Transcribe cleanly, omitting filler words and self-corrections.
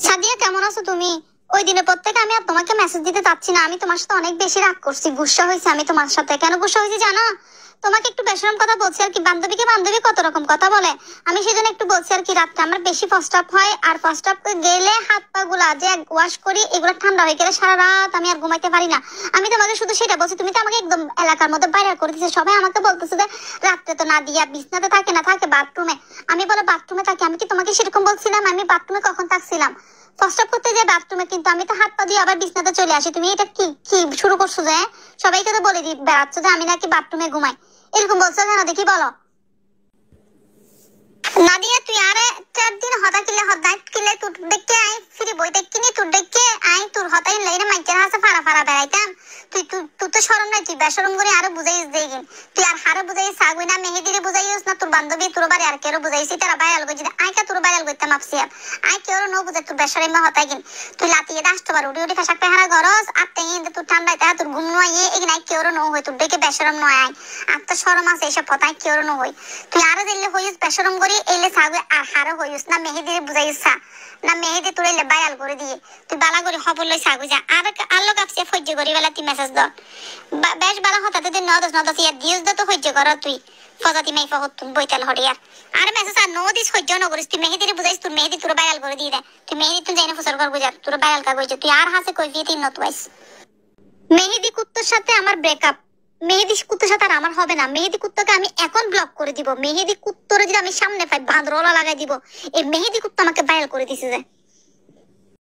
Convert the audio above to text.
সাদিয়া কেমন আছো তুমি? ওই দিনের পর থেকে আমি আর তোমাকে মেসেজ দিতে চাচ্ছি না। আমি তোমার সাথে অনেক বেশি রাগ করছি, গুসা হয়েছে। আমি তোমার সাথে কেন গুসা হয়েছি জানো? তোমাকে একটু বেশরম কথা বলছি আর কি। বান্ধবীকে বান্ধবী কত রকম কথা বলে, আমি সেজন্য একটু বলছি আর কি। রাতটা আমার বেশি ফার্স্ট আপ হয়, আর ফার্স্ট আপ গেলে হাত পা গুলা যে ওয়াশ করি এগুলো ঠান্ডা হয়ে গেলে সারা রাত আমি আর ঘুমাইতে পারি না। আমি তোমাকে শুধু সেটা বলছি, তুমি তো আমাকে একদম এলাকার মধ্যে বাইরে করে দিচ্ছে। সবাই আমাকে বলতেছে যে রাত্রে তো না দিয়া বিছনাতে থাকে না, থাকে বাথরুমে। আমি বলে বাথরুমে থাকি, আমি কি তোমাকে সেরকম বলছিলাম? আমি বাথরুমে কখন থাকছিলাম? ফার্স্ট আপ করতে যাই বাথরুমে, কিন্তু আমি তো হাত পা দিয়ে আবার বিছনাতে চলে আসি। তুমি এটা কি কি শুরু করছো যে? সবাইকে তো বলে বেড়াচ্ছ যে আমি নাকি বাথরুমে ঘুমাই। এরকম বলছো কেন দেখি বলো। নাদিয়া তুই আরে 4 দিন হতা কিলে হদাইত কিলে তুই দেখতে আই ফিরি বই দেখকিনি তুই দেখতে আই তোর হতাই লাইরে মাইকের হাসে ফারা ফারা বেড়াইতাম। তুই তুই তো শরম নাই, তুই বেশরম করে আরো বুঝাইস দেগিন। তুই আর হারে বুঝাইস সাগুই না মেহেদিরে বুঝাইস না তোর বান্ধবী তোর বাড়ি আর কেরো বুঝাইছি তারা বাইয়াল গজি আই কা তোর বাইয়াল গইতাম আপসিয়া। আই কেরো নো বুঝাই তোর বেশরম হতাই গিন। তুই লাতিয়ে দাস তো বার উড়ি উড়ি খাসাক পেহারা গরস আতে ইন্দে তুই ঠান্ডায় তা তোর ঘুম নয় এগিন আই কেরো নো হই তোর দেখে বেশরম নয়। আই আর তো শরম আছে এসব হতাই কেরো নো হই। তুই আরো দিলে হইস বেশরম করি এলে সাগুই আর হারে হইস না মেহেদিরে বুঝাইছা না মেহেদি তোর এলে বাইয়াল করে দিয়ে তুই বালা করে খবর লই সাগু যা। আর আল্লো কাপসে সহ্য করি বেলা তুই মেসেজ দাও বেশ বালা হঠাৎ দিন নদস ইয়ার দিস দা তো সহ্য কর তুই ফজাতি মেয়ে ফহত তুই বইতাল হরিয়ার। আর মেসেজ আর নদিস সহ্য ন করিস তুই মেহেদিরে বুঝাইস তোর মেহেদি তোর বাইয়াল করে দিয়ে দে। তুই মেহেদি তুই যাই না ফসর কর বুঝা তোর বাইয়াল কা কইছ তুই আর হাসে কই ফিয়ে তিন নত আইস। মেহেদি কুত্তর সাথে আমার ব্রেকআপ। মেহেদি কুত্তর সাথে আর আমার হবে না। মেহেদি কুত্তকে আমি এখন ব্লক করে দিব। মেহেদি কুত্তরে যদি আমি সামনে পাই বাঁদরওয়ালা লাগাই দিব। এই মেহেদি কুত্ত আমাকে বাইয়াল করে দিছে যে।